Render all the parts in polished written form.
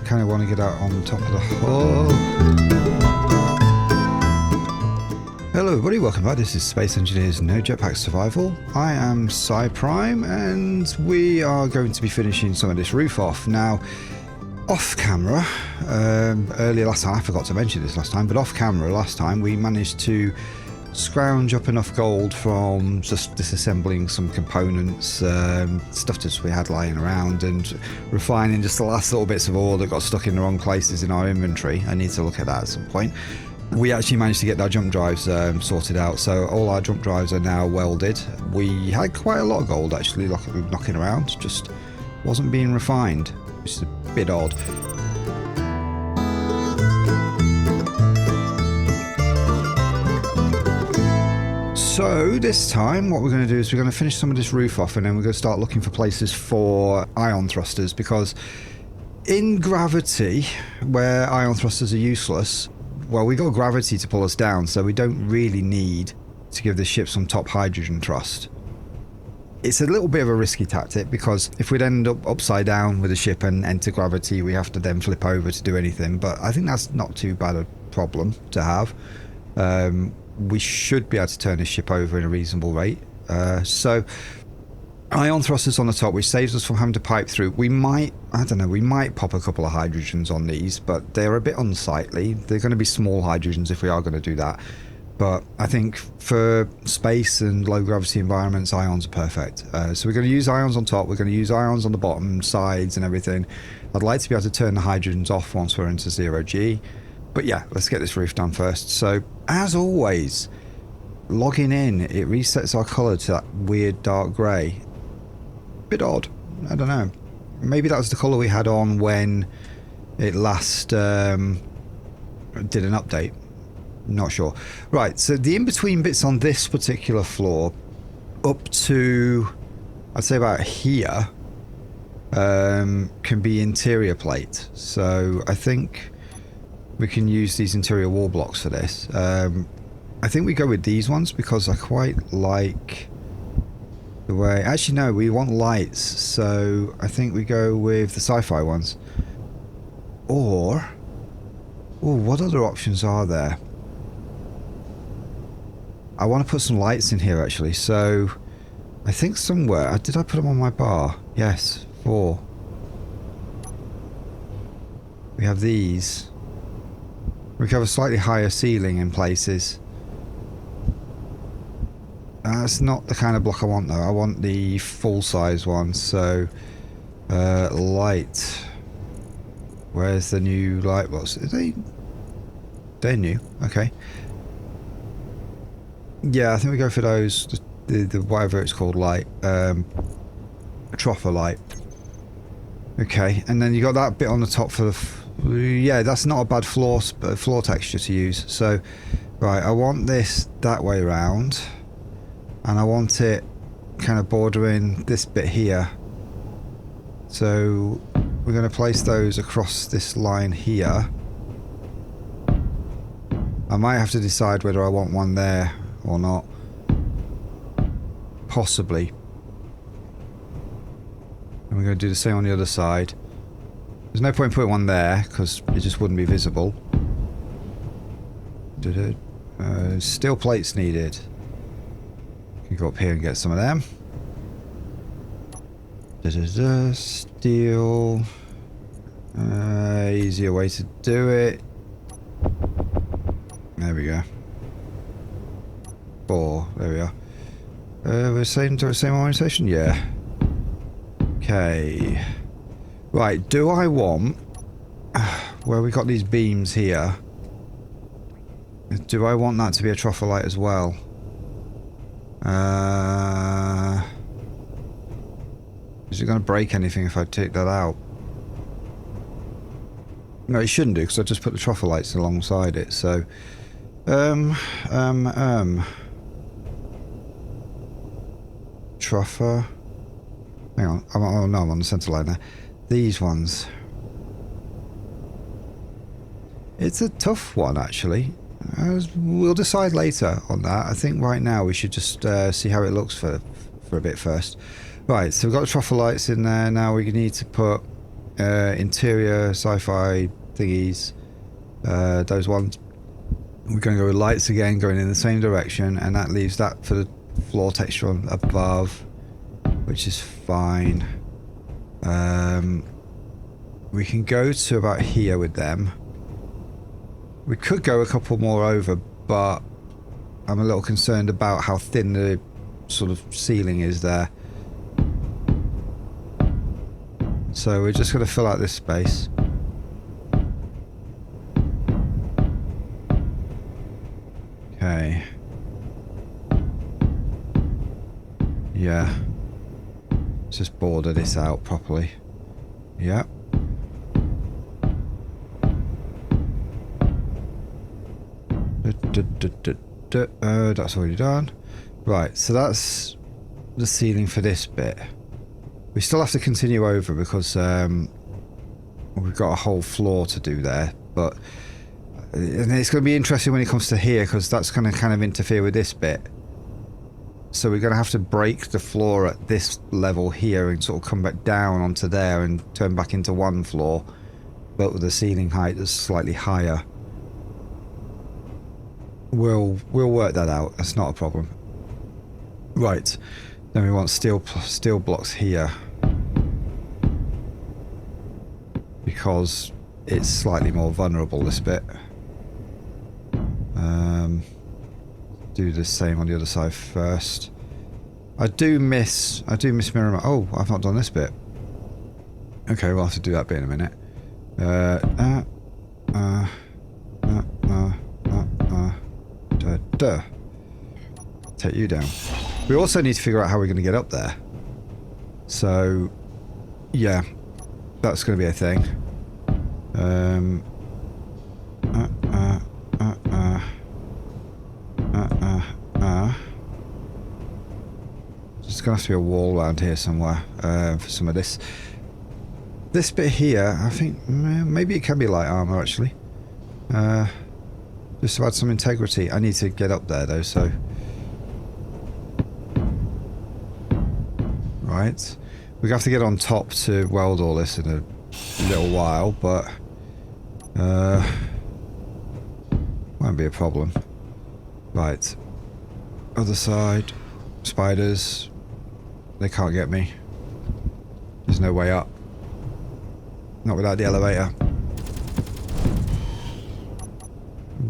kind of want to get out on top of the hull. Hello everybody, welcome back. This is Space Engineers No Jetpack Survival. I am Prime, and we are going to be finishing some of this roof off. Now, off camera, earlier last time, I forgot to mention this last time, but off camera last time we managed to scrounge up enough gold from just disassembling some components, stuff that we had lying around, and refining just the last little bits of ore that got stuck in the wrong places in our inventory. I need to look at that at some point. We actually managed to get our jump drives sorted out, so all our jump drives are now welded. We had quite a lot of gold actually knocking around, just wasn't being refined, which is a bit odd. So this time what we're going to do is we're going to finish some of this roof off, and then we're going to start looking for places for ion thrusters, because in gravity, where ion thrusters are useless, well, we got gravity to pull us down, so we don't really need to give the ship some top hydrogen thrust. It's a little bit of a risky tactic, because if we'd end up upside down with the ship and enter gravity, we have to then flip over to do anything, but I think that's not too bad a problem to have. We should be able to turn this ship over in a reasonable rate. So ion thrusters on the top, which saves us from having to pipe through. We might, I don't know, we might pop a couple of hydrogens on these, but they're a bit unsightly. They're going to be small hydrogens if we are going to do that. But I think for space and low gravity environments, ions are perfect. So we're going to use ions on top, we're going to use ions on the bottom, sides and everything. I'd like to be able to turn the hydrogens off once we're into 0G. But yeah, let's get this roof done first. So, as always, logging in, it resets our colour to that weird dark grey. Bit odd. I don't know. Maybe that was the colour we had on when it last did an update. Not sure. Right, so the in-between bits on this particular floor, up to, I'd say about here, can be interior plate. So, I think we can use these interior wall blocks for this. I think we go with these ones because I quite like the way... Actually, no, we want lights, so I think we go with the sci-fi ones. Or... oh, what other options are there? I want to put some lights in here, actually, so... I think somewhere... did I put them on my bar? Yes, 4. We have these. We have a slightly higher ceiling in places. That's not the kind of block I want, though. I want the full-size one. So, light. Where's the new light box? They're new. Okay. Yeah, I think we go for those. The whatever it's called, light. Troffer light. Okay, and then you got that bit on the top for the... yeah, that's not a bad floor texture to use. So, right, I want this that way around, and I want it kind of bordering this bit here. So, we're going to place those across this line here. I might have to decide whether I want one there or not. Possibly. And we're going to do the same on the other side. There's no point putting one there, because it just wouldn't be visible. Steel plates needed. Can go up here and get some of them. Steel. Easier way to do it. There we go. 4. There we are. We're saying to the same orientation? Yeah. Okay. Right, do I want, where we got these beams here, do I want that to be a troffer light as well? Is it going to break anything if I take that out? No, it shouldn't do, because I just put the troffer lights alongside it, so... Troffer... Hang on, oh no, I'm on the centre line there. These ones. It's a tough one, actually. We'll decide later on that. I think right now we should just see how it looks for a bit first. Right, so we've got the troffer lights in there. Now we need to put interior, sci-fi thingies, those ones. We're going to go with lights again, going in the same direction, and that leaves that for the floor texture on above, which is fine. We can go to about here with them. We could go a couple more over, but I'm a little concerned about how thin the sort of ceiling is there. So we're just going to fill out this space. Okay. Yeah. Let's just border this out properly. Yep. That's already done. Right, so that's the ceiling for this bit. We still have to continue over because we've got a whole floor to do there, but and it's going to be interesting when it comes to here because that's going to kind of interfere with this bit. So we're going to have to break the floor at this level here and sort of come back down onto there and turn back into one floor, but with the ceiling height that's slightly higher. We'll work that out. That's not a problem. Right. Then we want steel blocks here because it's slightly more vulnerable, this bit. Do the same on the other side first. I do miss mirror. Oh, I've not done this bit. Okay, we'll have to do that bit in a minute. Take you down. We also need to figure out how we're going to get up there. So, yeah, that's going to be a thing. There's going to have to be a wall around here somewhere for some of this. This bit here, I think maybe it can be light armor actually. Just to add some integrity. I need to get up there though, so. Right. We have to get on top to weld all this in a little while, but won't be a problem. Right. Other side. Spiders. They can't get me. There's no way up. Not without the elevator.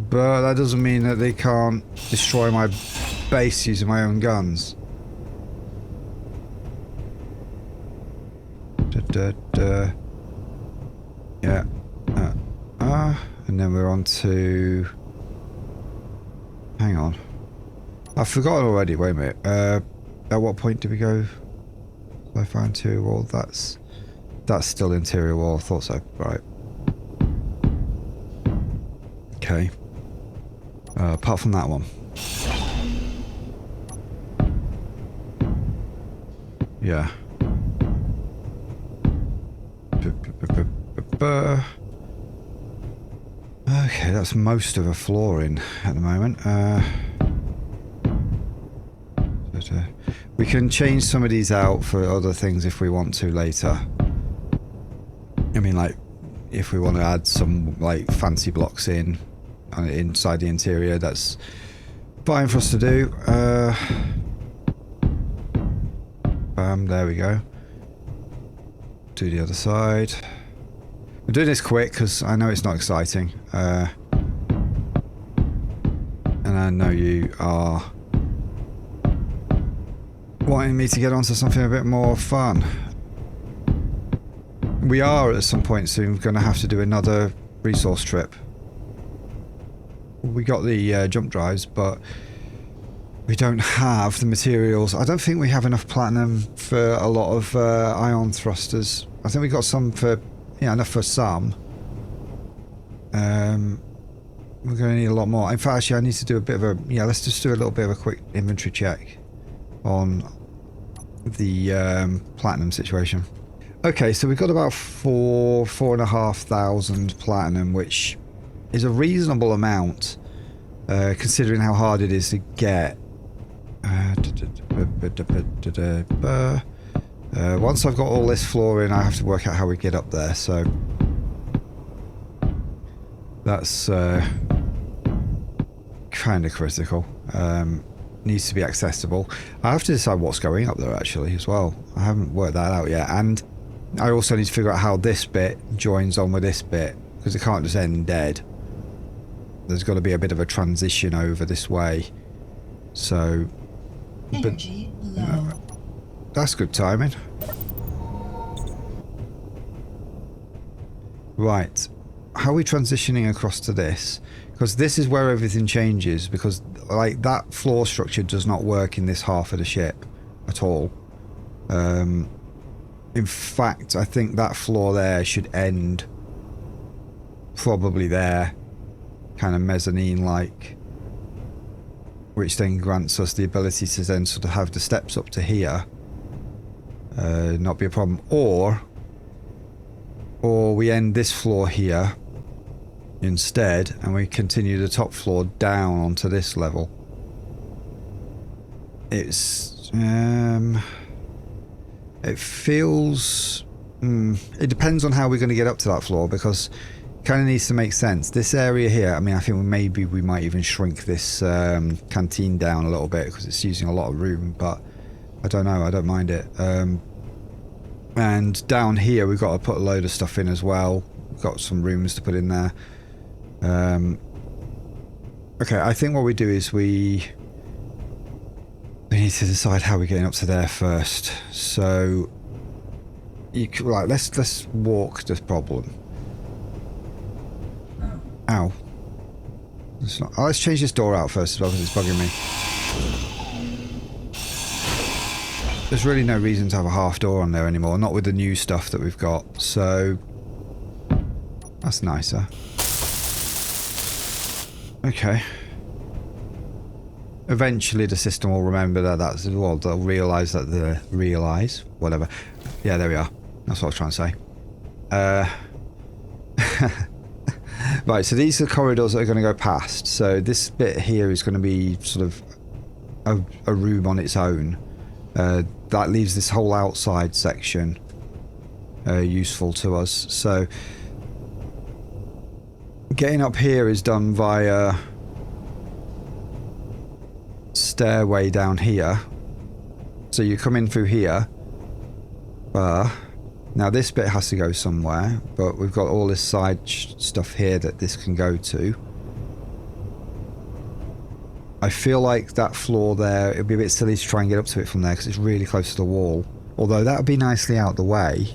But that doesn't mean that they can't destroy my base using my own guns. Yeah. And then we're on to... Hang on. I've forgotten already. Wait a minute. At what point did we go? I found interior wall. That's still interior wall. I thought so. Right. Okay. Apart from that one. Yeah. Okay, that's most of a floor in at the moment. We can change some of these out for other things if we want to later. I mean, like, if we want to add some, like, fancy blocks in inside the interior, that's fine for us to do. There we go. Do the other side. We're doing this quick because I know it's not exciting. And I know you are wanting me to get onto something a bit more fun. We are at some point soon going to have to do another resource trip. We got the jump drives, but we don't have the materials. I don't think we have enough platinum for a lot of ion thrusters. I think we got some for, yeah, enough for some. We're going to need a lot more. In fact, actually, I need to do a bit of a, yeah, let's just do a little bit of a quick inventory check on the platinum situation. Okay, so we've got about 4,500 platinum, which is a reasonable amount, considering how hard it is to get. Once I've got all this floor in, I have to work out how we get up there, so that's kind of critical. Needs to be accessible. I have to decide what's going up there actually as well. I haven't worked that out yet, and I also need to figure out how this bit joins on with this bit, because it can't just end dead. There's got to be a bit of a transition over this way. So, Energy low. That's good timing. Right, how are we transitioning across to this? Because this is where everything changes, because like that floor structure does not work in this half of the ship at all. In fact, I think that floor there should end probably there, kind of mezzanine like, which then grants us the ability to then sort of have the steps up to here, not be a problem, or we end this floor here instead and we continue the top floor down onto this level. It's it feels it depends on how we're going to get up to that floor, because it kind of needs to make sense. This area here, I mean, I think maybe we might even shrink this canteen down a little bit because it's using a lot of room, but I don't know, I don't mind it. And down here we've got to put a load of stuff in as well. We've got some rooms to put in there. Okay, I think what we do is we need to decide how we're getting up to there first. So, right, let's walk this problem. Ow. Let's change this door out first as well, because it's bugging me. There's really no reason to have a half door on there anymore, not with the new stuff that we've got, so that's nicer. Okay. Eventually the system will remember that that's, well, they'll realise that whatever. Yeah, there we are. That's what I was trying to say. Right, so these are the corridors that are going to go past. So this bit here is going to be sort of a room on its own. That leaves this whole outside section useful to us. So getting up here is done via stairway down here. So you come in through here. Now this bit has to go somewhere, but we've got all this side stuff here that this can go to. I feel like that floor there, it'd be a bit silly to try and get up to it from there because it's really close to the wall. Although that would be nicely out the way.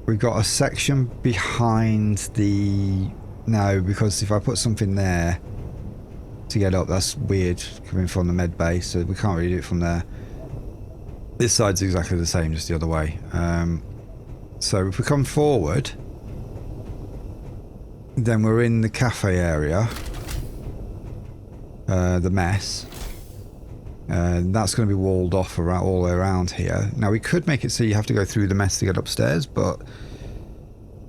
We've got a section behind the... No, because if I put something there to get up, that's weird coming from the med bay, so we can't really do it from there. This side's exactly the same, just the other way. So if we come forward, then we're in the cafe area, the mess. That's going to be walled off around, all the way around here. Now we could make it so you have to go through the mess to get upstairs, but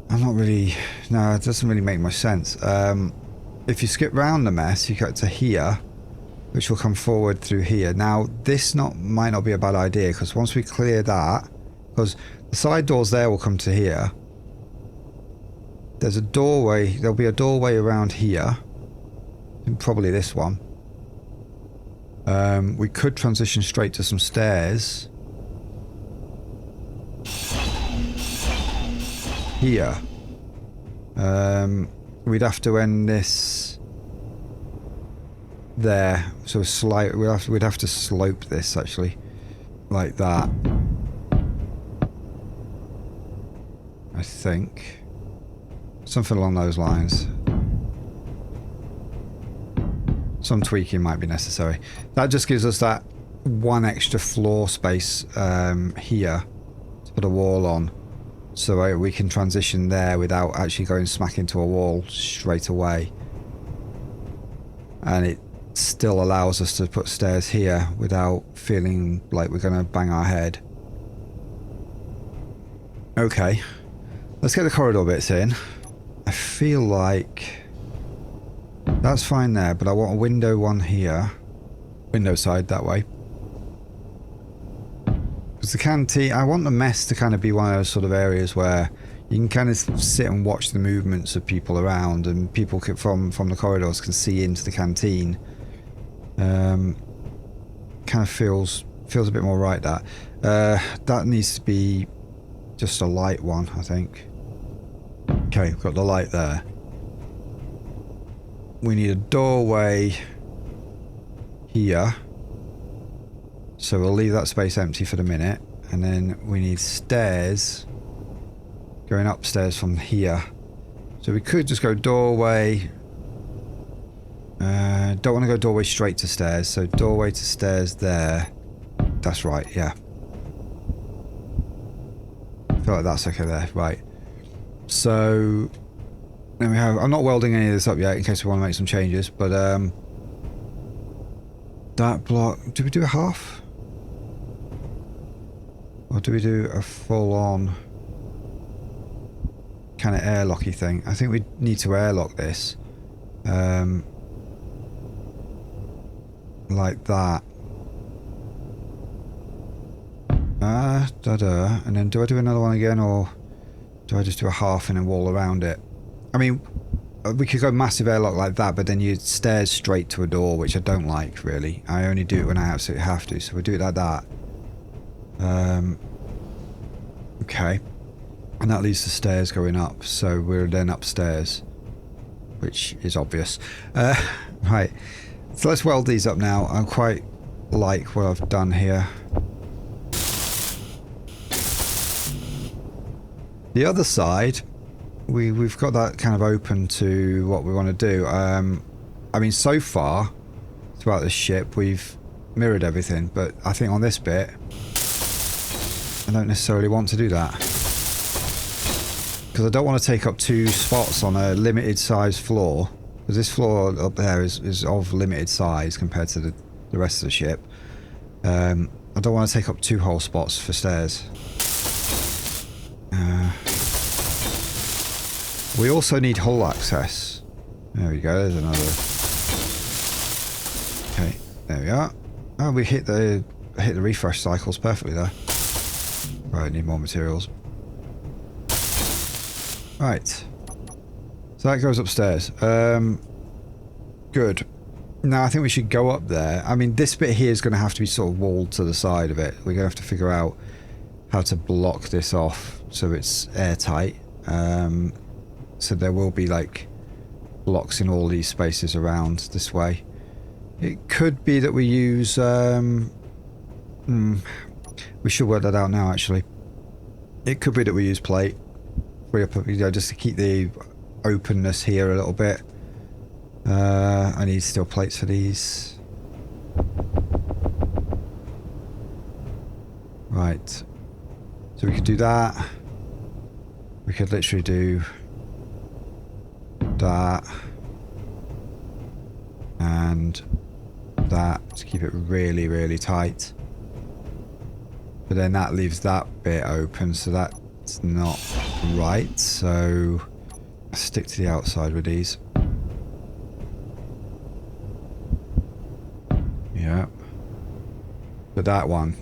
I'm not really... No, it doesn't really make much sense. If you skip round the mess, you get to here, which will come forward through here. Now, this might not be a bad idea, because once we clear that, because the side doors there will come to here. There's a doorway, there'll be a doorway around here, and probably this one. We could transition straight to some stairs. Here. We'd have to end this there, so we'd have to slope this actually, like that. I think something along those lines. Some tweaking might be necessary. That just gives us that one extra floor space here to put a wall on, so we can transition there without actually going smack into a wall straight away. And it still allows us to put stairs here without feeling like we're going to bang our head. Okay, let's get the corridor bits in. I feel like that's fine there, but I want a window one here. Window side that way. Because the canteen, I want the mess to kind of be one of those sort of areas where you can kind of sit and watch the movements of people around, and people from the corridors can see into the canteen. Kind of feels a bit more right, that. That needs to be just a light one, I think. Okay, we've got the light there. We need a doorway here. So we'll leave that space empty for the minute. And then we need stairs going upstairs from here. So we could just go doorway. Don't want to go doorway straight to stairs. So doorway to stairs there. That's right, yeah. I feel like that's okay there, right. So then we have, I'm not welding any of this up yet in case we want to make some changes, but that block, do we do a half? Or do we do a full-on kind of airlocky thing? I think we need to airlock this. Like that. And then do I do another one again, or do I just do a half and a wall around it? I mean, we could go massive airlock like that, but then you'd stairs straight to a door, which I don't like, really. I only do it when I absolutely have to, so we do it like that. Okay. And that leads to stairs going up, so we're then upstairs, which is obvious. Right. So let's weld these up now. I quite like what I've done here. The other side, we've got that kind of open to what we want to do. I mean, so far throughout the ship, we've mirrored everything, but I think on this bit, I don't necessarily want to do that. Because I don't want to take up 2 spots on a limited size floor. Because this floor up there is of limited size compared to the rest of the ship. I don't want to take up 2 whole spots for stairs. We also need hull access. There we go, there's another. Okay, there we are. Oh, we hit the refresh cycles perfectly there. Right, need more materials. Right. So that goes upstairs. Good. Now I think we should go up there. I mean, this bit here is going to have to be sort of walled to the side of it. We're going to have to figure out how to block this off so it's airtight. So there will be like blocks in all these spaces around this way. It could be that we use we should work that out now, actually. It could be that we use plate, just to keep the openness here a little bit. I need steel plates for these. Right. So we could do that. We could literally do that and that to keep it really, really tight. But then that leaves that bit open, so that's not right. So I'll stick to the outside with these. Yeah. But that one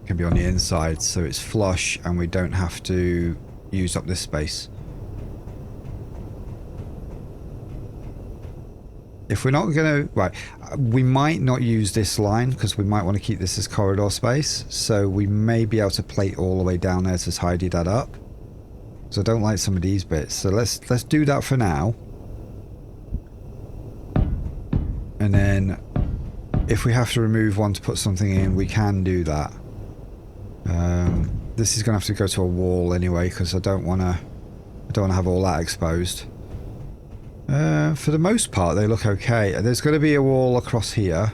can be on the inside, so it's flush and we don't have to use up this space. If we're not going to... Right, we might not use this line because we might want to keep this as corridor space. So we may be able to plate all the way down there to tidy that up. So I don't like some of these bits. So let's do that for now. And then if we have to remove one to put something in, we can do that. This is going to have to go to a wall anyway because I don't want to have all that exposed. For the most part, they look okay. There's going to be a wall across here.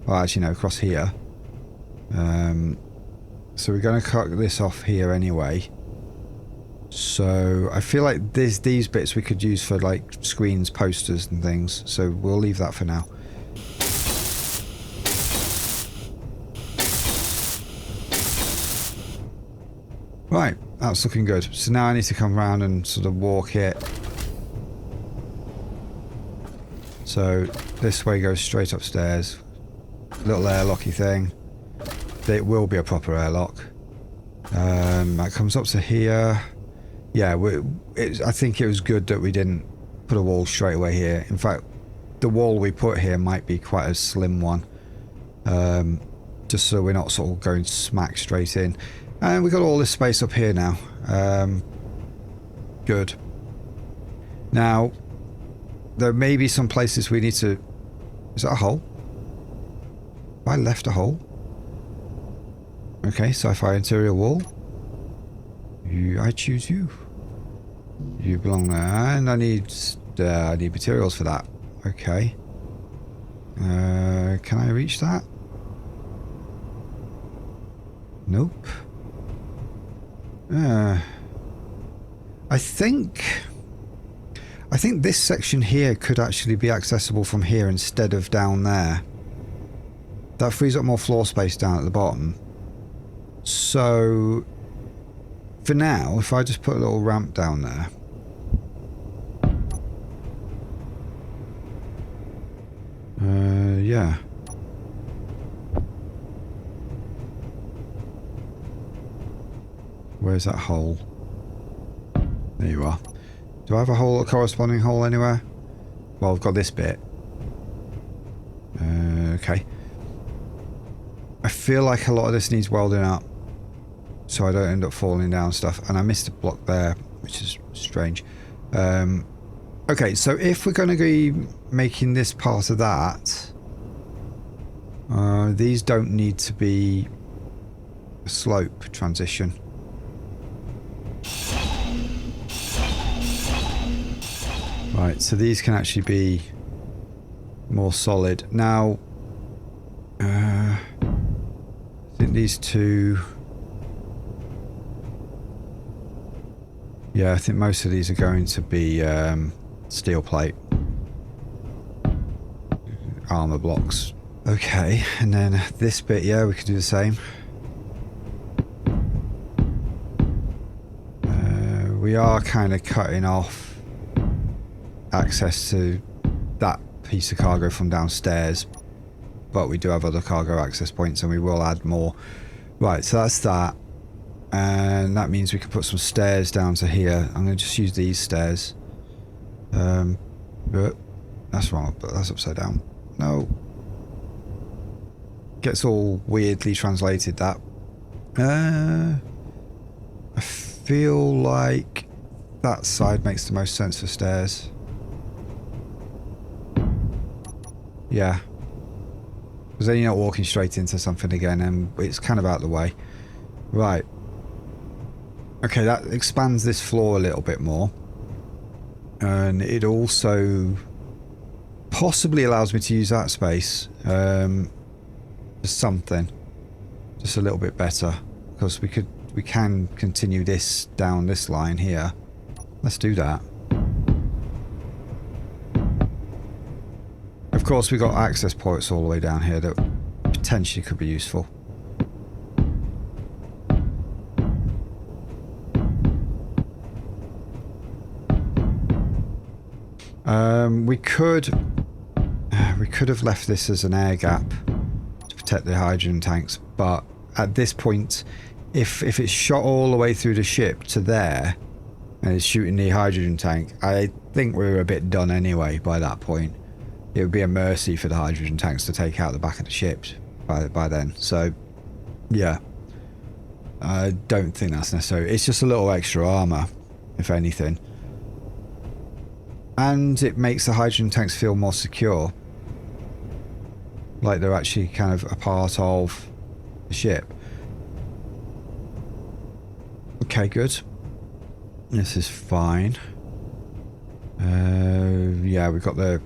Well, actually, no, across here. So we're going to cut this off here anyway. So I feel like these bits we could use for like screens, posters and things. So we'll leave that for now. Right, that's looking good. So now I need to come around and sort of walk it. So this way goes straight upstairs. Little airlocky thing. it will be a proper airlock. That comes up to here. Yeah, I think it was good that we didn't put a wall straight away here. In fact, the wall we put here might be quite a slim one. Just so we're not sort of going smack straight in. And we've got all this space up here now. Good. Now, there may be some places we need to... Is that a hole? Have I left a hole? Okay, sci-fi interior wall. I choose you. You belong there. And I need materials for that. Okay. Can I reach that? Nope. I think this section here could actually be accessible from here instead of down there. That frees up more floor space down at the bottom. So, for now, if I just put a little ramp down there. Yeah. Where's that hole? There you are. Do I have a corresponding hole anywhere? Well, I've got this bit. Okay. I feel like a lot of this needs welding up, so I don't end up falling down stuff. And I missed a block there, which is strange. Okay, so if we're going to be making this part of that, these don't need to be a slope transition. Right, so these can actually be more solid. Now, I think these two... Yeah, I think most of these are going to be steel plate. Armor blocks. Okay, and then this bit, yeah, we could do the same. We are kind of cutting off access to that piece of cargo from downstairs, but we do have other cargo access points and we will add more. Right, so that's that, and that means we can put some stairs down to here. I'm going to just use these stairs, but that's wrong, but that's upside down. No, gets all weirdly translated, that. I feel like that side makes the most sense for stairs. Yeah. Because then you're not walking straight into something again and it's kind of out of the way. Right. Okay, that expands this floor a little bit more. And it also possibly allows me to use that space for something. Just a little bit better. Because we can continue this down this line here. Let's do that. Of course, we've got access ports all the way down here that potentially could be useful. We could have left this as an air gap to protect the hydrogen tanks, but at this point, if it's shot all the way through the ship to there and it's shooting the hydrogen tank, I think we're a bit done anyway by that point. It would be a mercy for the hydrogen tanks to take out the back of the ship by then. So, yeah. I don't think that's necessary. It's just a little extra armor, if anything. And it makes the hydrogen tanks feel more secure. Like they're actually kind of a part of the ship. Okay, good. This is fine. Yeah, we've got the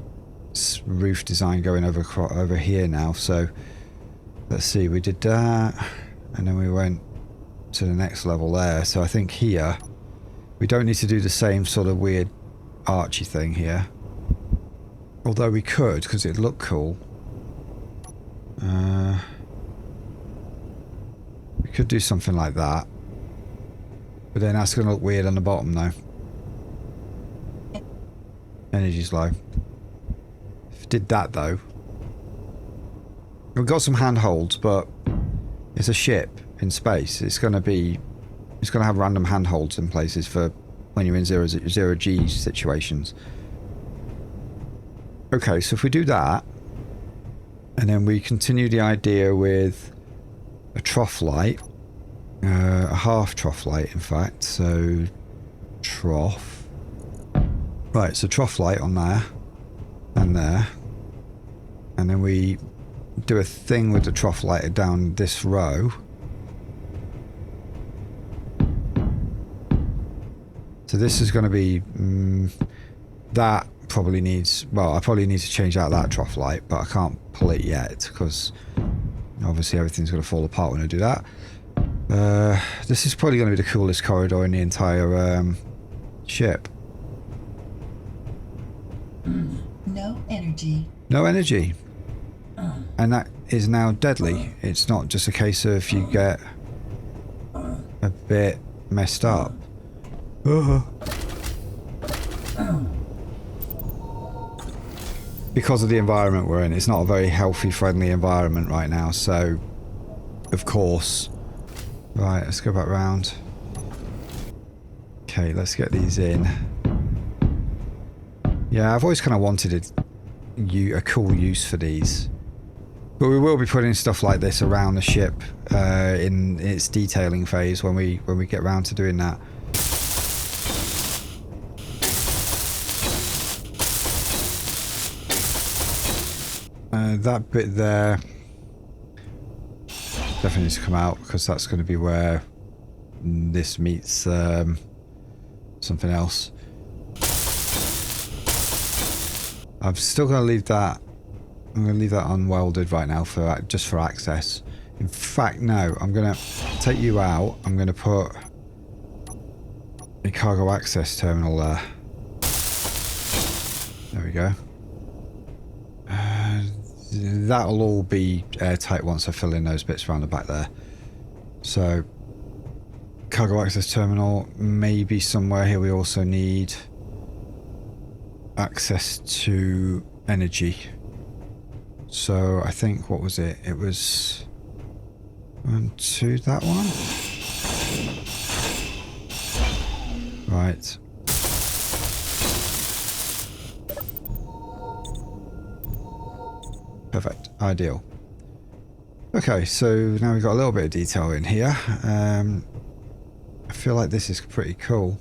roof design going over here now, so let's see, we did that and then we went to the next level there, so I think here we don't need to do the same sort of weird archy thing here, although we could because it'd look cool. We could do something like that, but then that's going to look weird on the bottom though. Energy's low. Did that though. We've got some handholds, but It's a ship in space. It's going to have random handholds in places for when you're in zero G situations. Okay, so if we do that, and then we continue the idea with a trough light, a half trough light, in fact. So trough. Right, so trough light on there and there, and then we do a thing with the trough light down this row. So this is going to be that probably needs, well, I probably need to change out that trough light, but I can't pull it yet because obviously everything's going to fall apart when I do that. This is probably going to be the coolest corridor in the entire ship. No energy. No energy. And that is now deadly. It's not just a case of you get a bit messed up. Because of the environment we're in, it's not a very healthy, friendly environment right now, so of course. Right, let's go back round. Okay, let's get these in. Yeah, I've always kind of wanted a cool use for these. But we will be putting stuff like this around the ship in its detailing phase when we get around to doing that. That bit there definitely needs to come out because that's going to be where this meets something else. I'm still going to leave that. I'm going to leave that unwelded right now for just for access. In fact, no. I'm going to take you out. I'm going to put a cargo access terminal there. There we go. That'll all be airtight once I fill in those bits around the back there. So, cargo access terminal, maybe somewhere here we also need access to energy. So, I think, what was it? It was 1, 2, that one? Right. Perfect. Ideal. Okay, so now we've got a little bit of detail in here. I feel like this is pretty cool.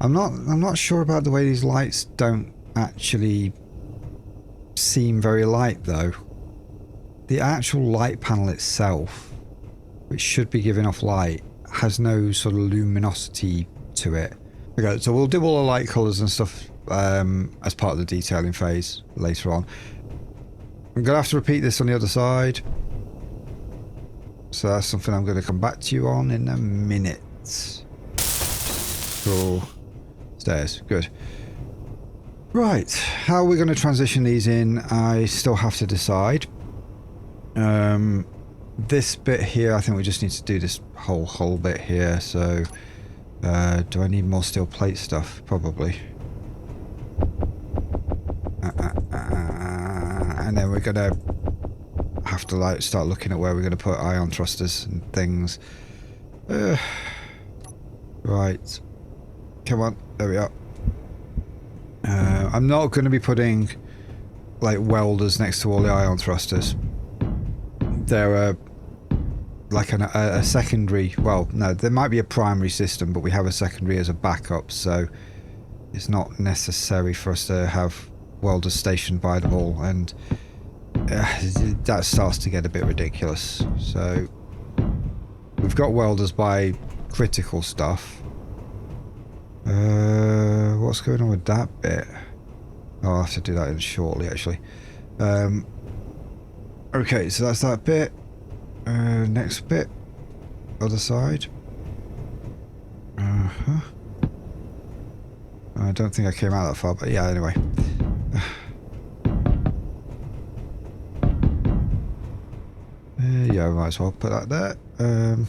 I'm not sure about the way these lights don't actually seem very light though. The actual light panel itself, which should be giving off light, has no sort of luminosity to it. Okay, so we'll do all the light colours and stuff as part of the detailing phase later on. I'm going to have to repeat this on the other side. So that's something I'm going to come back to you on in a minute. Cool. Stairs. Good. Right. How are we going to transition these in? I still have to decide. This bit here, I think we just need to do this whole bit here. So, do I need more steel plate stuff? Probably. And then we're gonna have to like start looking at where we're gonna put ion thrusters and things. Right, come on, there we are. I'm not going to be putting like welders next to all the ion thrusters. They're like a secondary. Well, no, there might be a primary system, but we have a secondary as a backup, so it's not necessary for us to have welders stationed by them all, and that starts to get a bit ridiculous. So we've got welders by critical stuff. What's going on with that bit? Oh, I'll have to do that in shortly actually. Okay, so that's that bit. Next bit, other side. I don't think I came out that far, but yeah, anyway. Yeah, I might as well put that there. And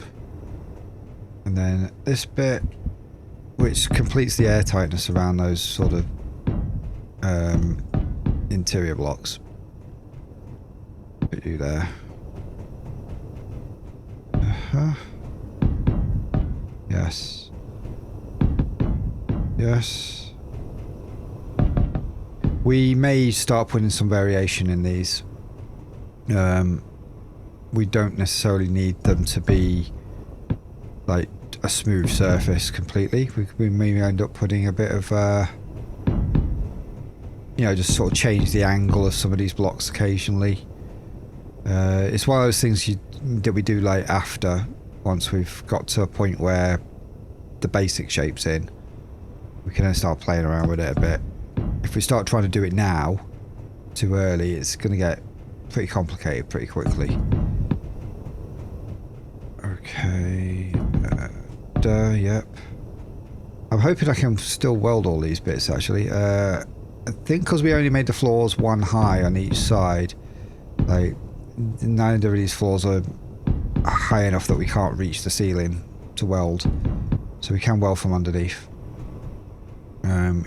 then this bit, which completes the airtightness around those sort of interior blocks. Put you there. Yes. Yes. We may start putting some variation in these. We don't necessarily need them to be like a smooth surface completely. We may end up putting a bit of you know, just sort of change the angle of some of these blocks occasionally. It's one of those things that we do like after, once we've got to a point where the basic shape's in. We can then start playing around with it a bit. If we start trying to do it now, too early, it's going to get pretty complicated pretty quickly. Okay. Yep. I'm hoping I can still weld all these bits, actually. I think because we only made the floors one high on each side, like, neither of these floors are high enough that we can't reach the ceiling to weld. So we can weld from underneath.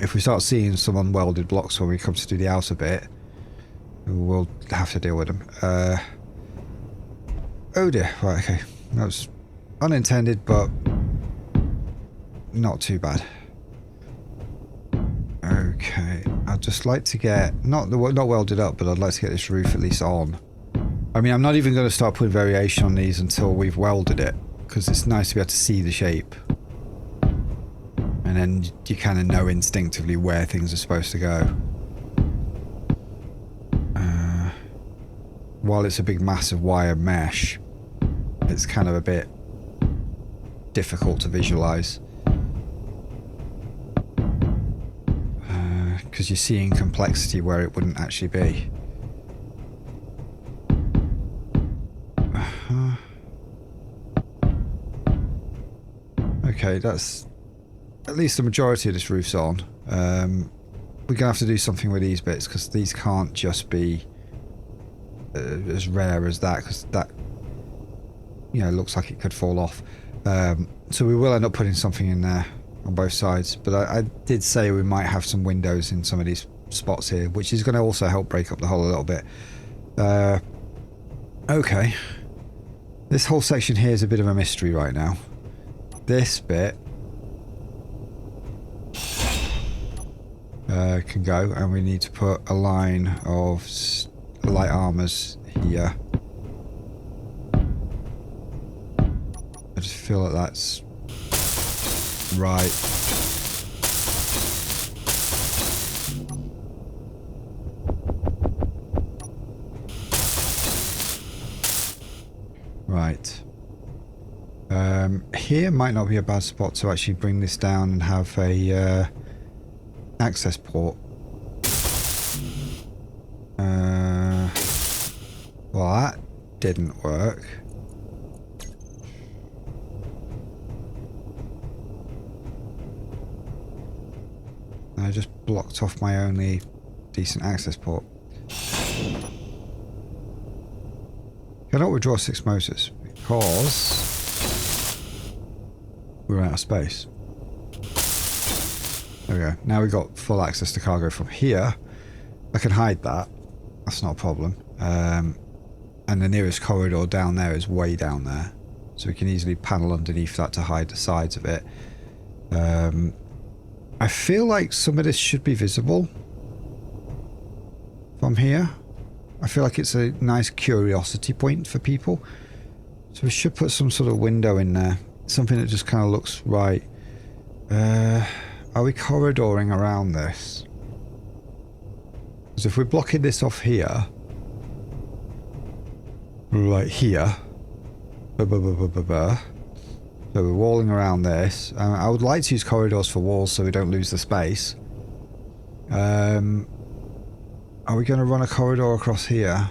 If we start seeing some unwelded blocks when we come to do the outer bit, we'll have to deal with them. Oh dear, right, okay. That was unintended, but not too bad. Okay, I'd just like to get, not welded up, but I'd like to get this roof at least on. I mean, I'm not even going to start putting variation on these until we've welded it, because it's nice to be able to see the shape. And then you kind of know instinctively where things are supposed to go. While it's a big massive wire mesh, it's kind of a bit difficult to visualize. Because you're seeing complexity where it wouldn't actually be. Okay, that's at least the majority of this roof's on. We're going to have to do something with these bits, because these can't just be as rare as that, because that, you know, looks like it could fall off. So we will end up putting something in there on both sides, but I did say we might have some windows in some of these spots here, which is going to also help break up the hole a little bit. Okay. This whole section here is a bit of a mystery right now. This bit can go, and we need to put a line of light armors here. I just feel like that's right. Right. Here might not be a bad spot to actually bring this down and have a access port. Well, that didn't work. I just blocked off my only decent access port. Cannot withdraw 6 motors because we're out of space. There we go. Now we've got full access to cargo from here. I can hide that. That's not a problem. And the nearest corridor down there is way down there. So we can easily panel underneath that to hide the sides of it. I feel like some of this should be visible from here. I feel like it's a nice curiosity point for people. So we should put some sort of window in there. Something that just kind of looks right. Are we corridoring around this? Because if we're blocking this off here, right here, so we're walling around this. I would like to use corridors for walls so we don't lose the space. Are we going to run a corridor across here?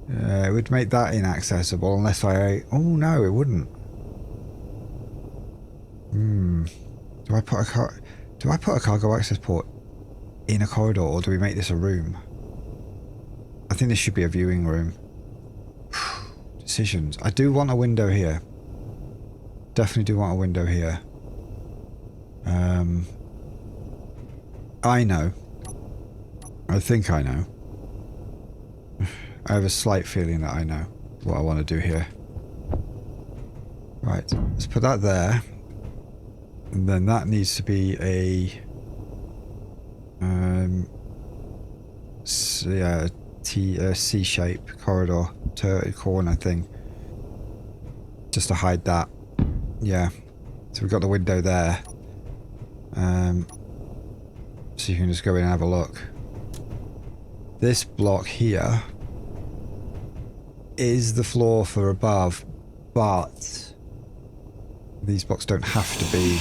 It would make that inaccessible unless I... Oh no, it wouldn't. Do I put a cargo access port in a corridor, or do we make this a room? I think this should be a viewing room. Decisions. I do want a window here. Definitely do want a window here. I know. I think I know. I have a slight feeling that I know what I want to do here. Right, let's put that there. And then that needs to be a C-shape corridor, corner thing. Just to hide that. Yeah. So we've got the window there. So you can just go in and have a look. This block here is the floor for above, but these blocks don't have to be.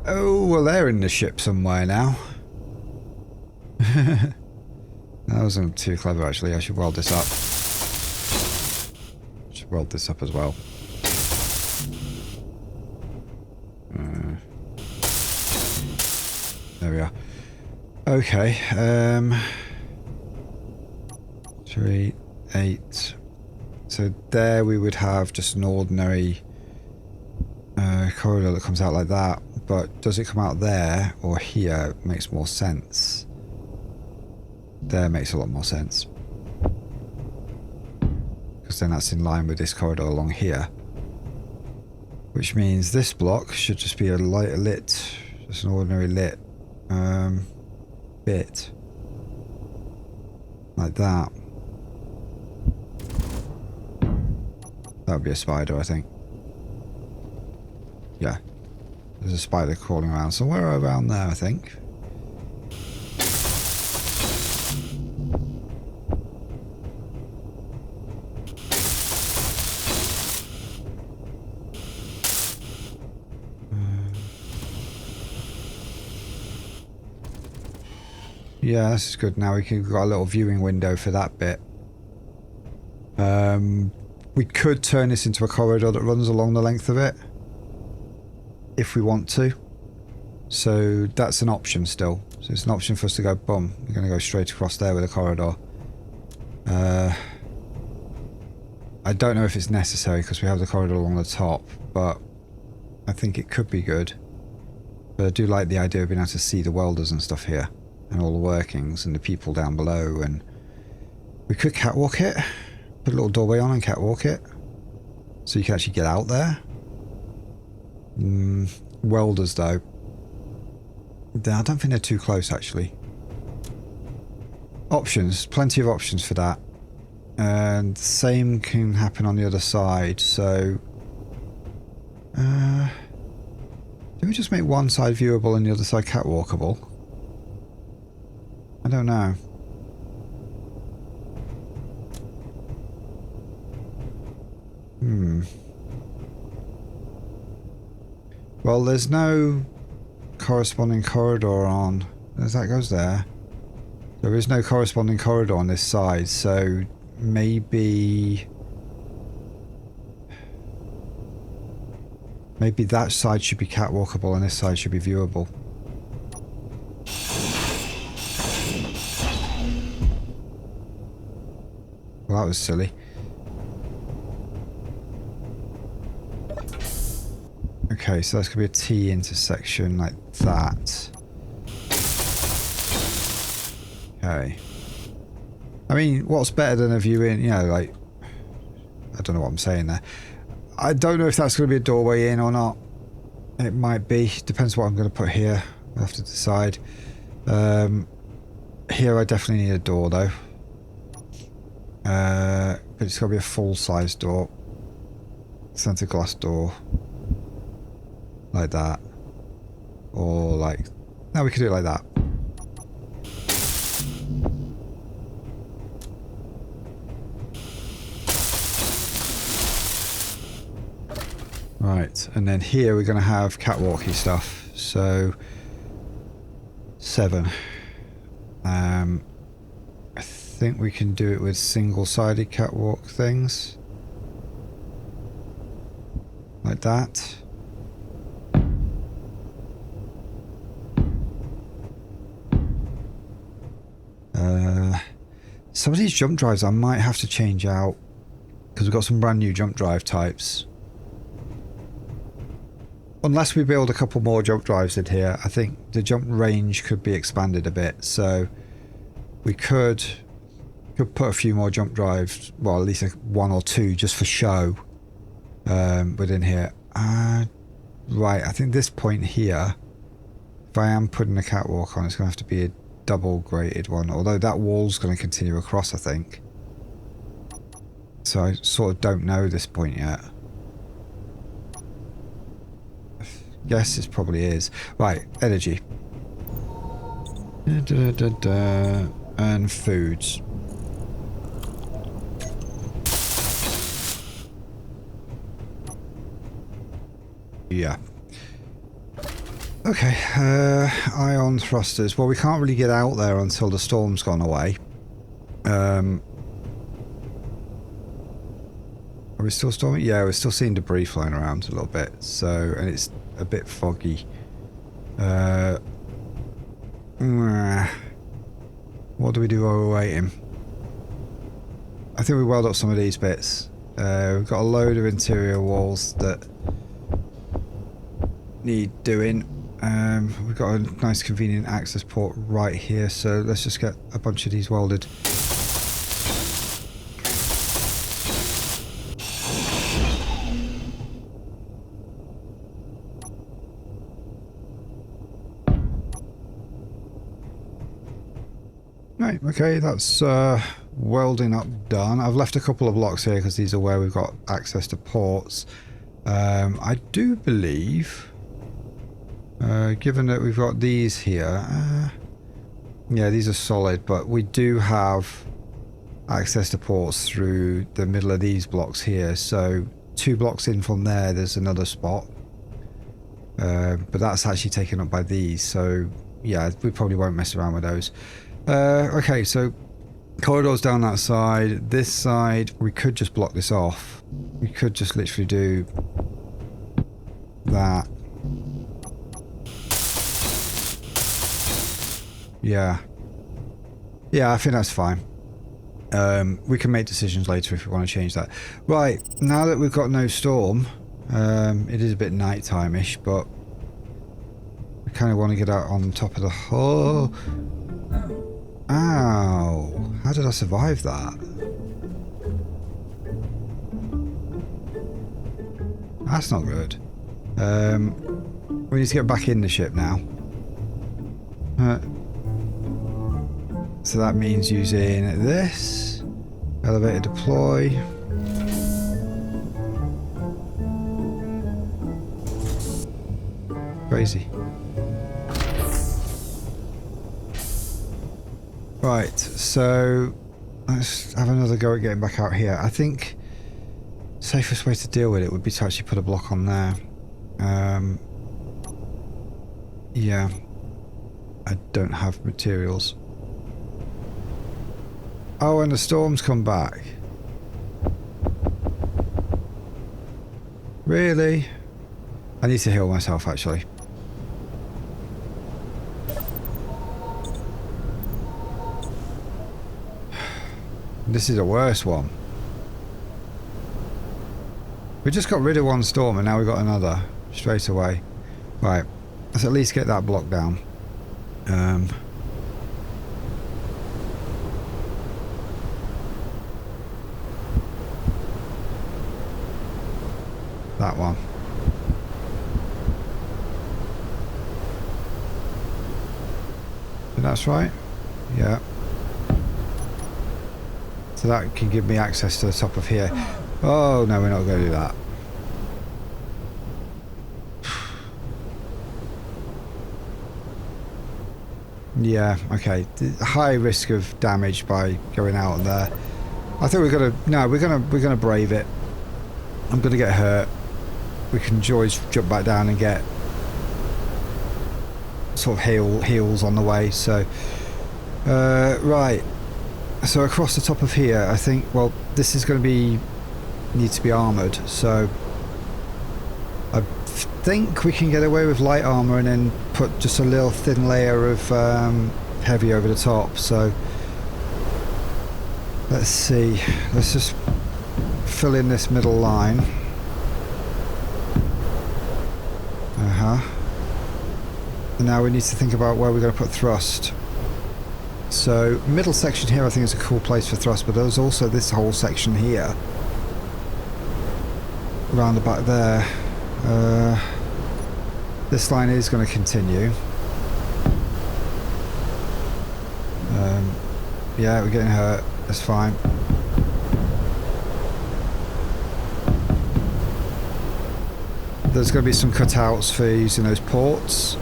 Oh, well, they're in the ship somewhere now. That wasn't too clever, actually. I should weld this up. Should weld this up as well. There we are. Okay. 3, 8. So there we would have just an ordinary corridor that comes out like that. But does it come out there or here? It makes more sense. There makes a lot more sense. Because then that's in line with this corridor along here. Which means this block should just be a lit, just an ordinary lit bit. Like that. That would be a spider, I think. Yeah. There's a spider crawling around somewhere around there, I think. Yeah, this is good. Now we've got a little viewing window for that bit. We could turn this into a corridor that runs along the length of it. If we want to. So that's an option still. So it's an option for us to go, boom, we're going to go straight across there with a corridor. I don't know if it's necessary because we have the corridor along the top, but I think it could be good. But I do like the idea of being able to see the welders and stuff here. And all the workings and the people down below. And we could catwalk it. Put a little doorway on and catwalk it. So you can actually get out there. Welders though. I don't think they're too close actually. Options. Plenty of options for that. And the same can happen on the other side. So do we just make one side viewable and the other side catwalkable? I don't know. Well, there's no corresponding corridor on. As that goes there. There is no corresponding corridor on this side, so maybe that side should be catwalkable and this side should be viewable. Well, that was silly. Okay, so that's going to be a T intersection like that. Okay. I mean, what's better than a view in, you know, like... I don't know what I'm saying there. I don't know if that's going to be a doorway in or not. It might be. Depends what I'm going to put here. I'll have to decide. Here I definitely need a door, though. But it's got to be a full-size door. Centre glass door. Like that. Or like... No, we could do it like that. Right, and then here we're going to have catwalky stuff. So... 7. I think we can do it with single-sided catwalk things. Like that. Some of these jump drives I might have to change out because we've got some brand new jump drive types. Unless we build a couple more jump drives in here, I think the jump range could be expanded a bit. So we could Could put a few more jump drives, well, at least one or two just for show within here. Right, I think this point here, if I am putting a catwalk on, it's going to have to be a double grated one, although that wall's going to continue across, I think. So I sort of don't know this point yet. Yes, it probably is. Right, energy. And foods. Yeah. Okay, ion thrusters. Well, we can't really get out there until the storm's gone away. Are we still storming? Yeah, we're still seeing debris flying around a little bit. So, and it's a bit foggy. What do we do while we're waiting? I think we weld up some of these bits. We've got a load of interior walls that need doing. We've got a nice convenient access port right here, so let's just get a bunch of these welded. Right, okay, that's welding up done. I've left a couple of blocks here because these are where we've got access to ports. I do believe, given that we've got these here, yeah, these are solid, but we do have access to ports through the middle of these blocks here. So 2 blocks in from there, there's another spot. But that's actually taken up by these, so yeah, we probably won't mess around with those. Okay, so corridors down that side. This side, we could just block this off. We could just literally do that. Yeah. Yeah, I think that's fine. We can make decisions later if we want to change that. Right, now that we've got no storm, it is a bit nighttime-ish, but we kind of want to get out on top of the hull. Ow! How did I survive that? That's not good. We need to get back in the ship now. So that means using this. Elevator deploy. Crazy. Right, so let's have another go at getting back out here. I think the safest way to deal with it would be to actually put a block on there. Yeah, I don't have materials. Oh, and the storm's come back. Really? I need to heal myself, actually. This is a worse one. We just got rid of one storm and now we've got another straight away. Right, let's at least get that block down. That one. And that's right? Yeah. So that can give me access to the top of here. Oh, no, we're not going to do that. Yeah, okay. High risk of damage by going out there. I think we're gonna we're gonna brave it. I'm gonna get hurt. We can always jump back down and get sort of heals on the way. So right. So across the top of here, I think, well, this is going to need to be armoured, so I think we can get away with light armour and then put just a little thin layer of heavy over the top. So let's see, let's just fill in this middle line. And now we need to think about where we're going to put thrust. So middle section here I think is a cool place for thrust, but there's also this whole section here. Around the back there. This line is going to continue. Yeah, we're getting hurt. That's fine. There's going to be some cutouts for using those ports.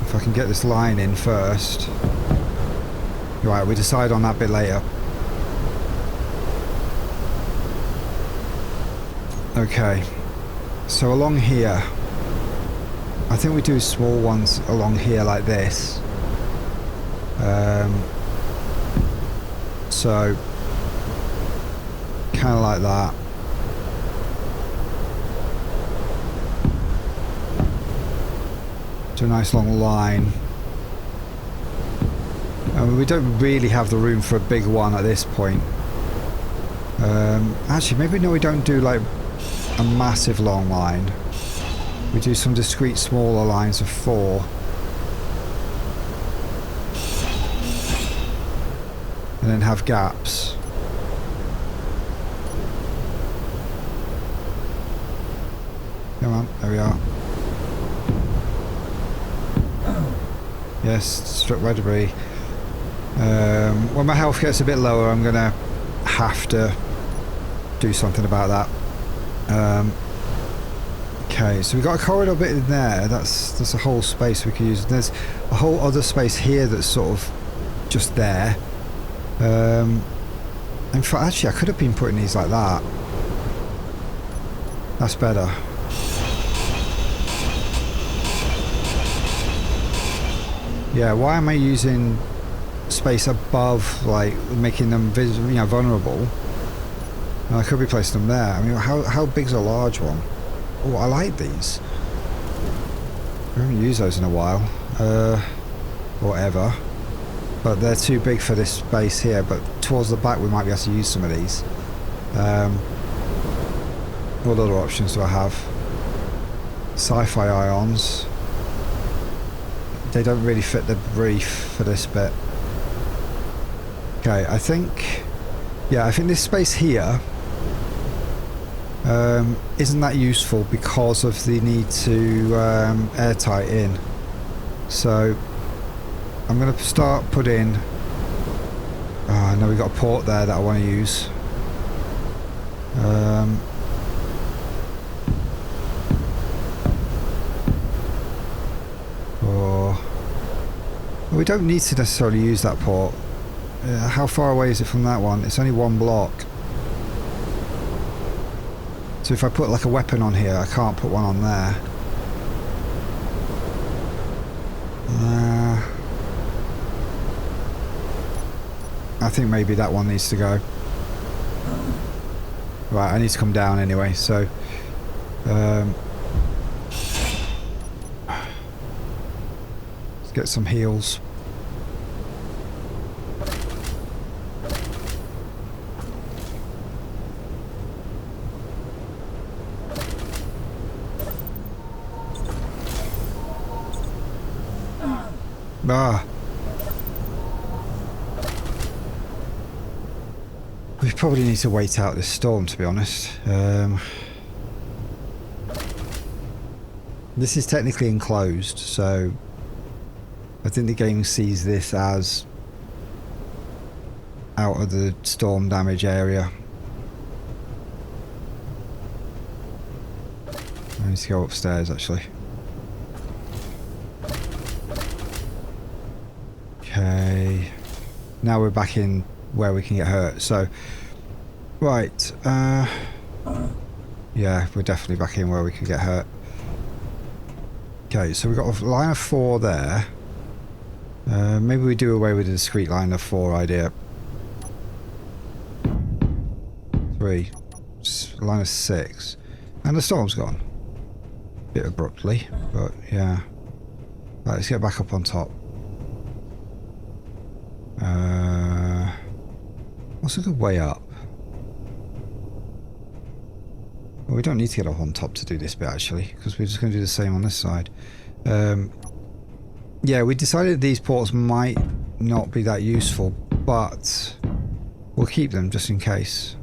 If I can get this line in first. Right, we decide on that bit later. Okay, so along here, I think we do small ones along here like this. So, kind of like that. Do a nice long line. We don't really have the room for a big one at this point. Actually, maybe no, we don't do like a massive long line. We do some discrete smaller lines of 4. And then have gaps. Come on, there we are. Yes, struck by debris. When my health gets a bit lower, I'm gonna have to do something about that. Okay, so we've got a corridor bit in there. That's a whole space we could use. There's a whole other space here that's sort of just there. In fact, actually, I could have been putting these like that. That's better. Yeah, why am I using space above, like making them vulnerable? I could be placing them there. I mean, how big's a large one? Oh, I like these. I haven't used those in a while. Or ever. But they're too big for this space here. But towards the back we might be able to use some of these. What other options do I have? Sci-fi ions. They don't really fit the brief for this bit. Okay, I think this space here isn't that useful because of the need to airtight in. So I'm going to start putting. I know we've got a port there that I want to use. We don't need to necessarily use that port. How far away is it from that one? It's only 1 block. So if I put like a weapon on here, I can't put one on there. I think maybe that one needs to go. Right, I need to come down anyway, so let's get some heals. We probably need to wait out this storm, to be honest. This is technically enclosed, so I think the game sees this as out of the storm damage area. I need to go upstairs, actually. Okay. Now we're back in where we can get hurt. So, right. Yeah, we're definitely back in where we can get hurt. Okay, so we've got a line of 4 there. Maybe we do away with the discrete line of 4 idea. 3. Line of 6. And the storm's gone. Bit abruptly, but yeah. Right, let's get back up on top. What's a good way up? Well, we don't need to get up on top to do this bit, actually, because we're just going to do the same on this side. Yeah, Yeah, we decided these ports might not be that useful, but we'll keep them just in case.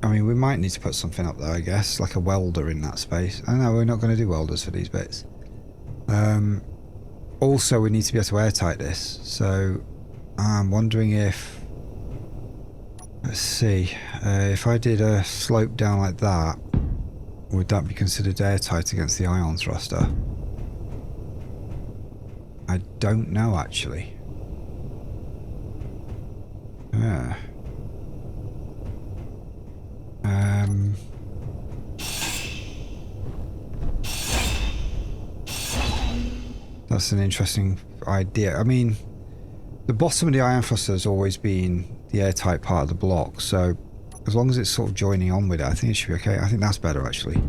I mean, we might need to put something up there, I guess, like a welder in that space. Oh no, we're not going to do welders for these bits. Also, we need to be able to airtight this, so I'm wondering if... Let's see, if I did a slope down like that, would that be considered airtight against the ion thruster? I don't know, actually. Yeah. That's an interesting idea. I mean, the bottom of the ion thruster has always been the airtight part of the block, so as long as it's sort of joining on with it, I think it should be okay. I think that's better, actually.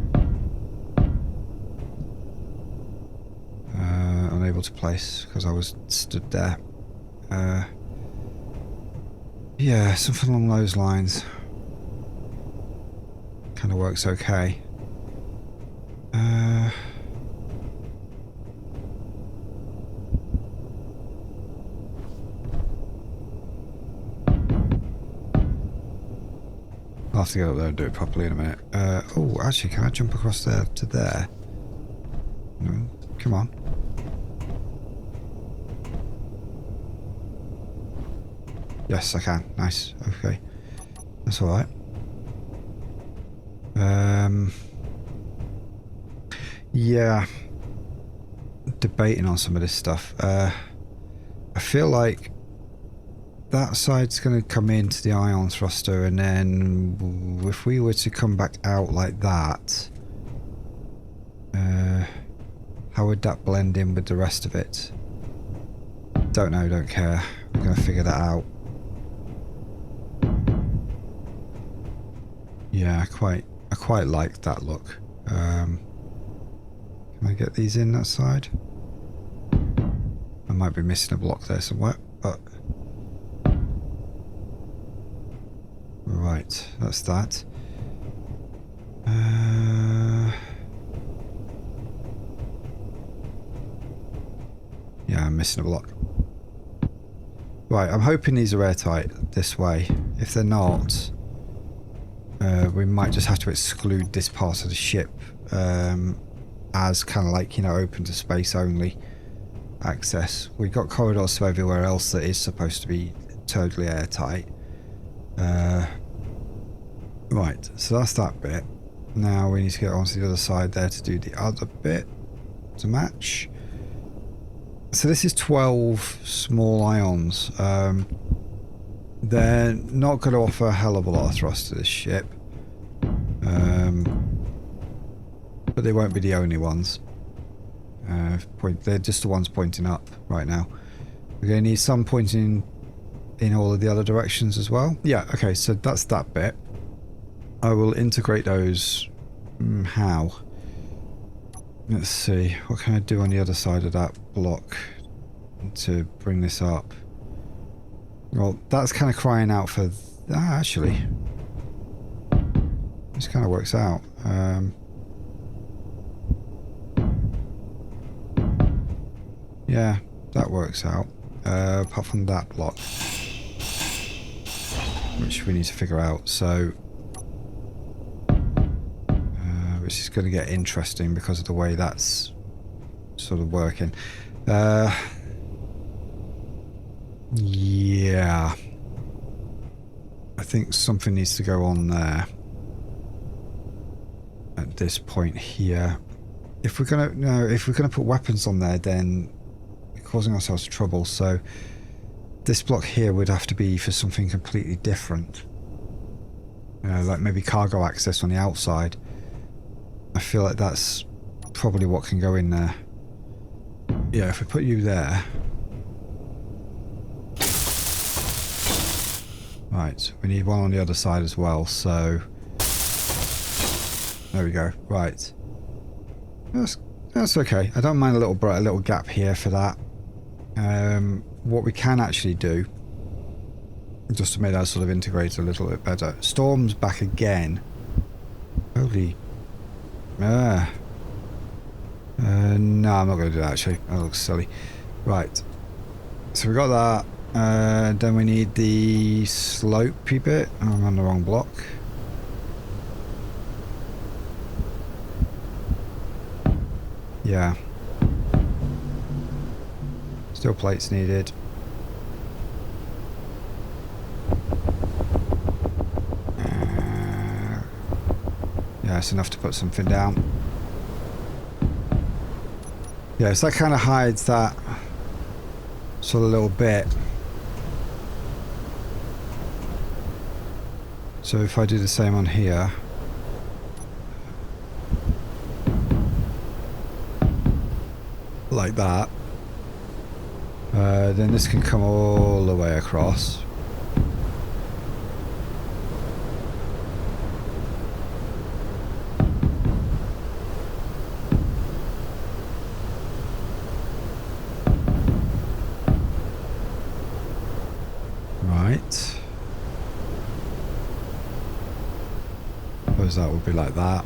Unable to place because I was stood there. Yeah, something along those lines. Kind of works okay. I'll have to get up there and do it properly in a minute. Oh, actually, can I jump across there to there? No, come on. Yes, I can. Nice. Okay. That's alright. Yeah. Debating on some of this stuff. I feel like that side's going to come into the ion thruster, and then if we were to come back out like that, how would that blend in with the rest of it? Don't know, don't care. We're going to figure that out. Yeah, I quite like that look. Can I get these in that side? I might be missing a block there somewhere, but... Right, that's that. Yeah, I'm missing a block. Right, I'm hoping these are airtight this way. If they're not, we might just have to exclude this part of the ship as kind of like, you know, open to space only access. We've got corridors to everywhere else that is supposed to be totally airtight. Right, so that's that bit. Now we need to get onto the other side there to do the other bit to match. So this is 12 small ions. They're not going to offer a hell of a lot of thrust to this ship. But they won't be the only ones. They're just the ones pointing up right now. We're going to need some pointing in all of the other directions as well. Yeah, okay, so that's that bit. I will integrate those. How? Let's see. What can I do on the other side of that block to bring this up? Well, that's kind of crying out for... actually. This kind of works out. Yeah, that works out. Apart from that block. Which we need to figure out, so... which is going to get interesting because of the way that's sort of working. Yeah. I think something needs to go on there. At this point here. If we're gonna put weapons on there, then we're causing ourselves trouble, so this block here would have to be for something completely different. Like maybe cargo access on the outside. I feel like that's probably what can go in there. Yeah, if we put you there. Right, we need one on the other side as well, so... There we go, right. That's okay. I don't mind a little gap here for that. What we can actually do, just to make that sort of integrate a little bit better. Storm's back again. Holy... No, I'm not going to do that actually. That looks silly. Right. So we got that. Then we need the slopey bit. Oh, I'm on the wrong block. Yeah. Steel plates needed. Yeah, it's enough to put something down. Yeah, so that kind of hides that sort of little bit. So if I do the same on here, like that, then this can come all the way across. Right. Suppose that would be like that.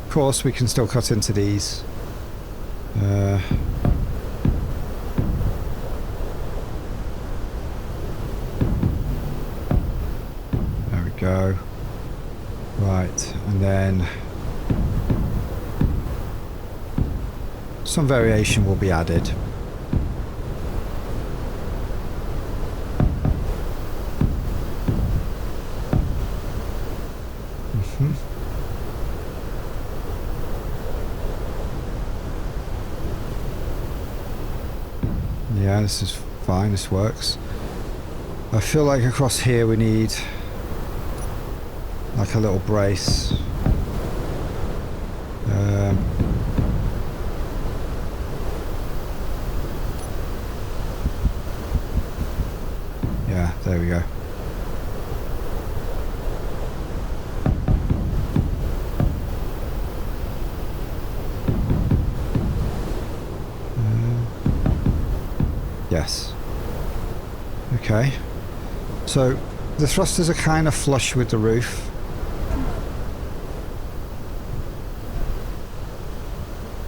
Of course, we can still cut into these. There we go. Right, and then some variation will be added. Yeah, this is fine, this works. I feel like across here we need like a little brace. Yeah, there we go. Yes. Okay. So the thrusters are kind of flush with the roof.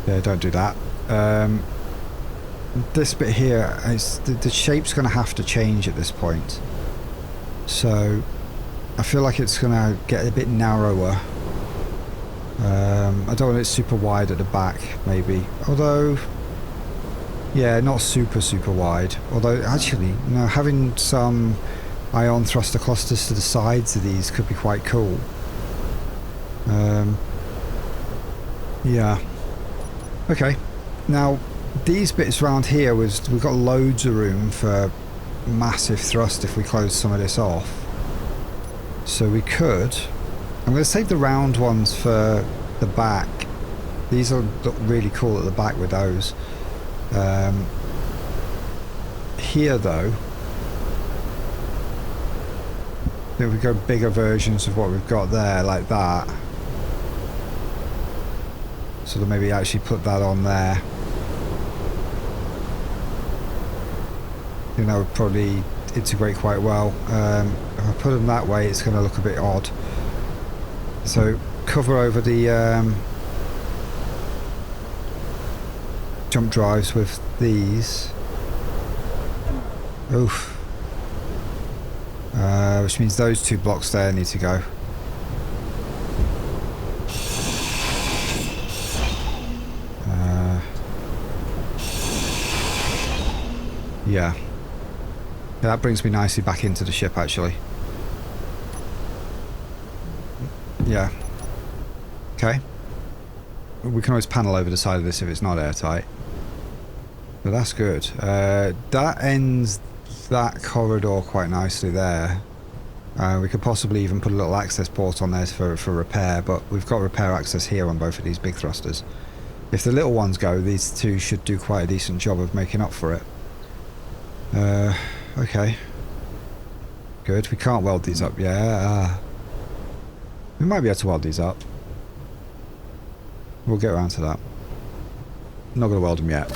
Yeah, don't do that. This bit here, the shape's going to have to change at this point. So I feel like it's going to get a bit narrower. I don't want it super wide at the back, maybe. Although, yeah, not super wide. Although, actually, you know, having some ion thruster clusters to the sides of these could be quite cool. Yeah. Okay. Now, these bits around here, we've got loads of room for massive thrust if we close some of this off. So we could... I'm going to save the round ones for the back. These will look really cool at the back with those. Here though, I think we go bigger versions of what we've got there, like that. So then maybe actually put that on there. I think that would probably integrate quite well. If I put them that way, it's going to look a bit odd. So cover over the jump drives with these. Oof. Which means those two blocks there need to go. Yeah. That brings me nicely back into the ship, actually. Yeah. Okay. We can always panel over the side of this if it's not airtight. But that's good. That ends that corridor quite nicely there. We could possibly even put a little access port on there for repair, but we've got repair access here on both of these big thrusters. If the little ones go, these two should do quite a decent job of making up for it. Okay. Good. We can't weld these up. Yeah. We might be able to weld these up. We'll get around to that. I'm not going to weld them yet.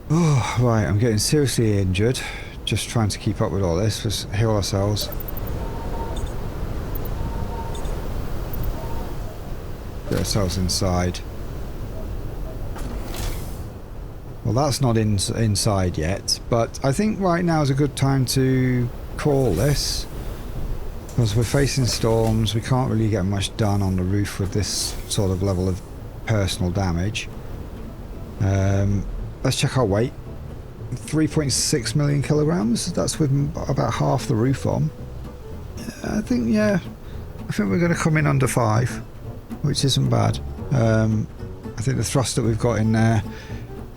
Oh, right, I'm getting seriously injured. Just trying to keep up with all this. Let's heal ourselves. Get ourselves inside. Well, that's not inside yet, but I think right now is a good time to call this. Because we're facing storms, we can't really get much done on the roof with this sort of level of personal damage. Let's check our weight. 3.6 million kilograms. That's with about half the roof on. I think we're going to come in under 5, which isn't bad. I think the thrust that we've got in there,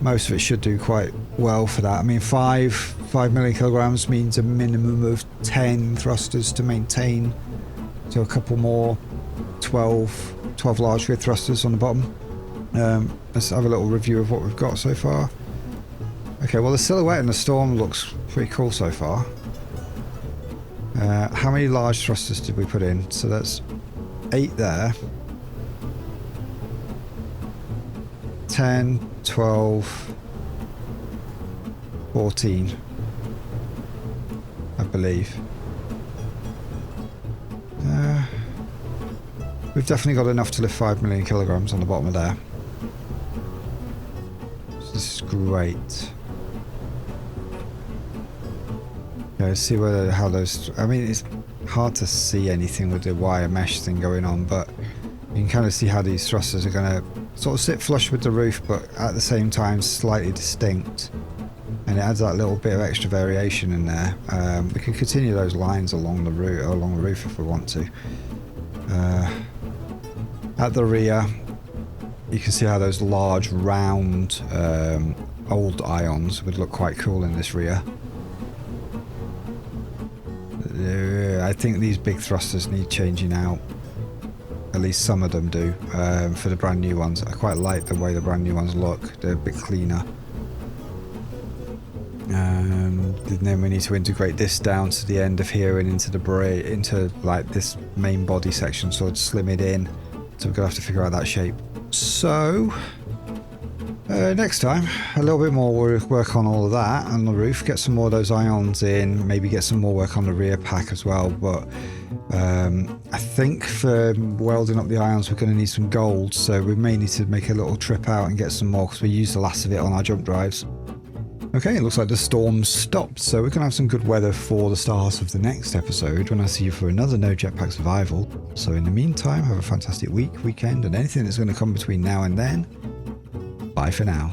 most of it should do quite well for that. I mean, 5 million kilograms means a minimum of 10 thrusters to maintain. So a couple more 12 large grid thrusters on the bottom. Let's have a little review of what we've got so far. Okay, well the silhouette in the storm looks pretty cool so far. How many large thrusters did we put in? So that's 8 there. 10, 12, 14, I believe. We've definitely got enough to lift 5 million kilograms on the bottom of there. This is great. Yeah, let's see how those... I mean, it's hard to see anything with the wire mesh thing going on, but you can kind of see how these thrusters are going to sort of sit flush with the roof, but at the same time slightly distinct. And it adds that little bit of extra variation in there. We can continue those lines along the roof if we want to. At the rear, you can see how those large, round, old ions would look quite cool in this rear. I think these big thrusters need changing out. At least some of them do. For the brand new ones, I quite like the way the brand new ones look. They're a bit cleaner. And then we need to integrate this down to the end of here and into the into like this main body section, so slim it in. So we're gonna have to figure out that shape. So next time, a little bit more work on all of that on the roof. Get some more of those ions in. Maybe get some more work on the rear pack as well. But I think for welding up the ions, we're going to need some gold. So we may need to make a little trip out and get some more because we used the last of it on our jump drives. Okay, it looks like the storm stopped, so we're going to have some good weather for the start of the next episode when I see you for another No Jetpack Survival. So in the meantime, have a fantastic week, weekend, and anything that's going to come between now and then. Bye for now.